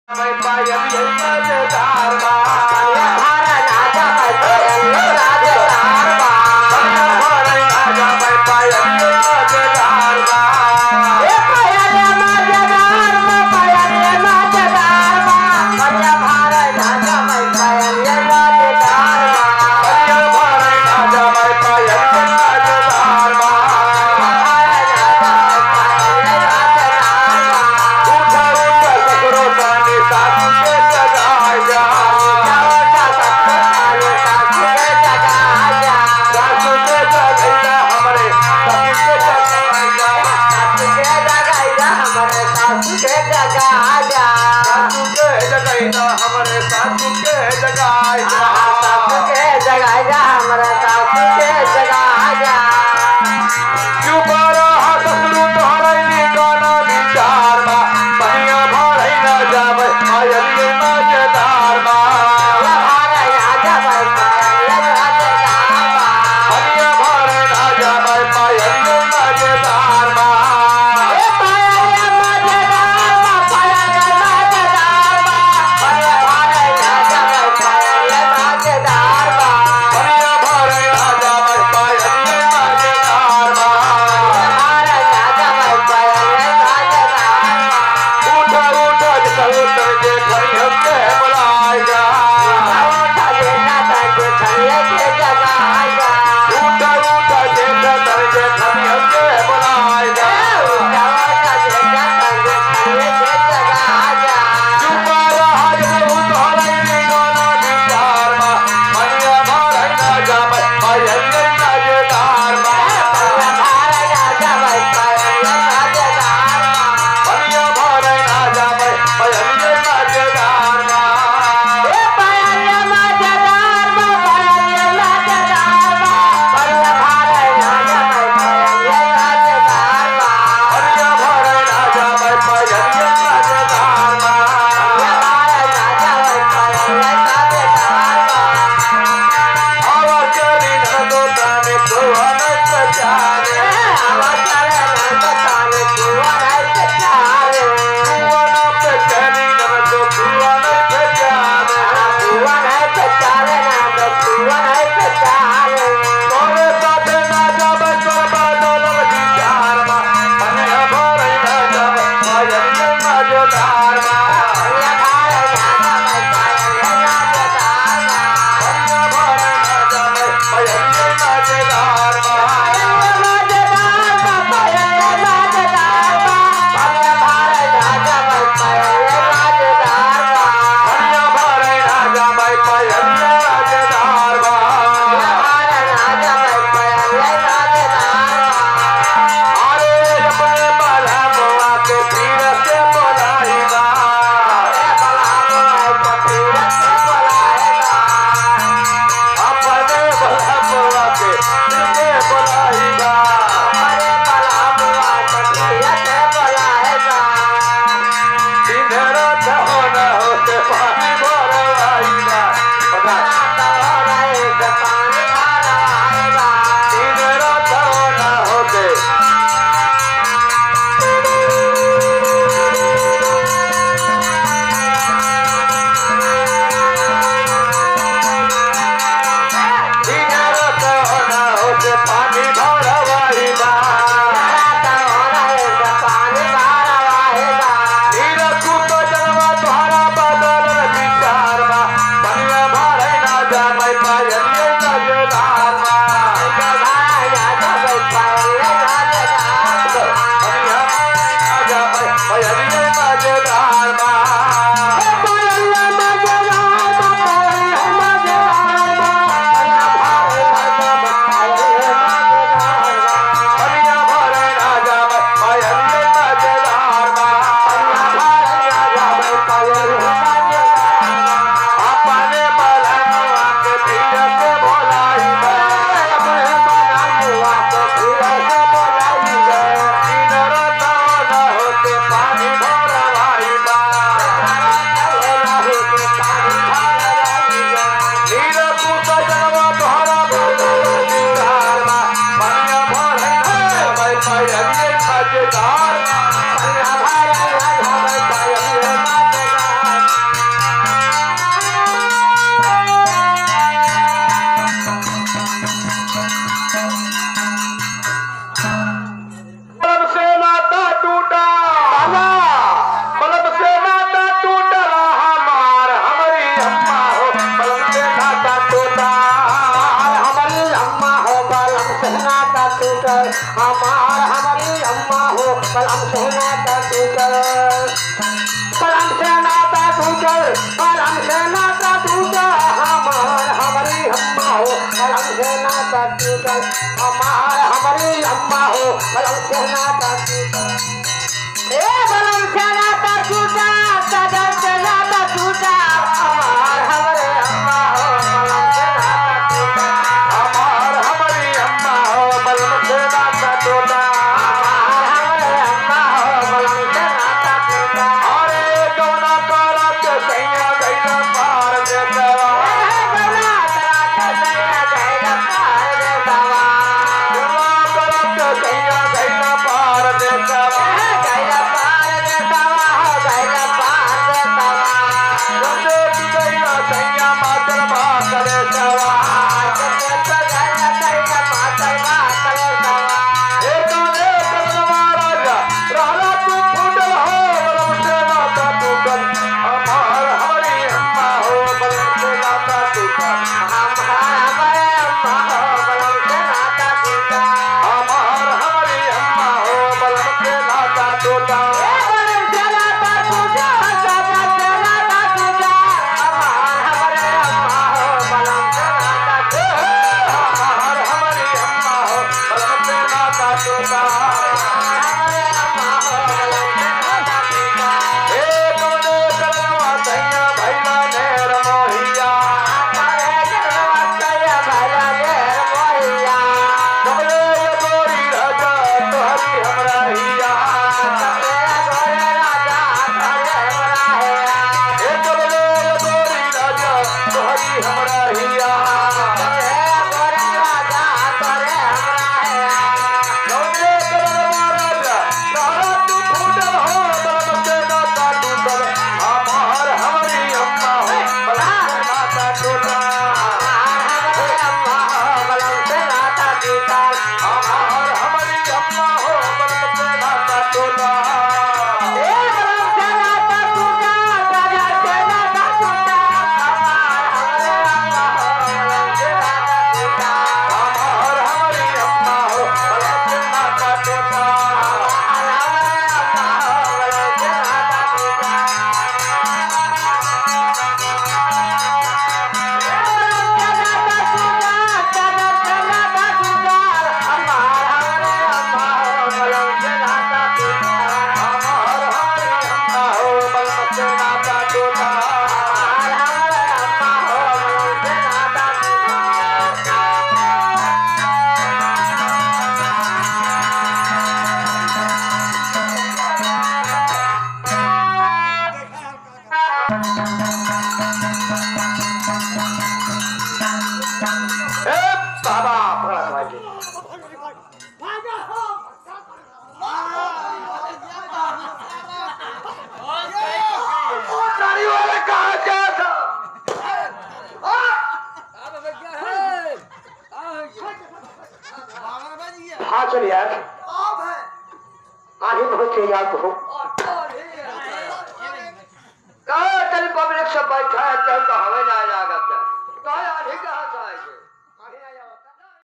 Bye. टूटल बलम से नाता टूटा हमार हमारी अम्मा हो बलम से नाता टूटल हमार हमारी अम्मा हो बलम से नाता टूटा ए बलम से नाता टूटा सदर से नाता टूटा हमार हमारे अम्मा हो बलम से नाता टूटा हमार हमारी अम्मा हो बलम से नाता टूटा हमारे अम्मा हो बलम से नाता टूटा अरे गौना करा के सैया गैला पार दे दवा गौना करा के सैया गैला पार दे दवा गौना करा के सैया गैला पार दे दवा गैला पार दे दवा हो गैला पार दे दवा गंदे की गैला सैया मातर बा करे दवा एक ने करवा राजा राला तू फूटल हो बलम से नाता टूटल हमार हमारी अम्मा हो बलम से नाता टूटल हमार हमारी अम्मा हो बलम से नाता टूटल हमार हमारी अम्मा हो बलम से नाता टूटल एक ने करवा सैया भैला नेर मोहिया कमले गोरी राजा तोहरी हमरा हिया ए कमले गोरी राजा तोहरी हमरा हिया कमले करवा राजा राला तू फूटल हो बलम से नाता टूटल हमार हमारी अम्मा हो बलम से नाता टूटल हमार हमारी अम्मा हो बलम से नाता टूटल हमार हमारी अम्मा हो बलम से नाता टूटल हमार हमारी अम्मा हो बलम से नाता टूटल ए बाबा प्रणाम भाई सारी वाले कहा क्या था हाँ चल यार आगे बहुत से याद हो चल पब्लिक सब बैठा है चल तो हमें ना जाएगा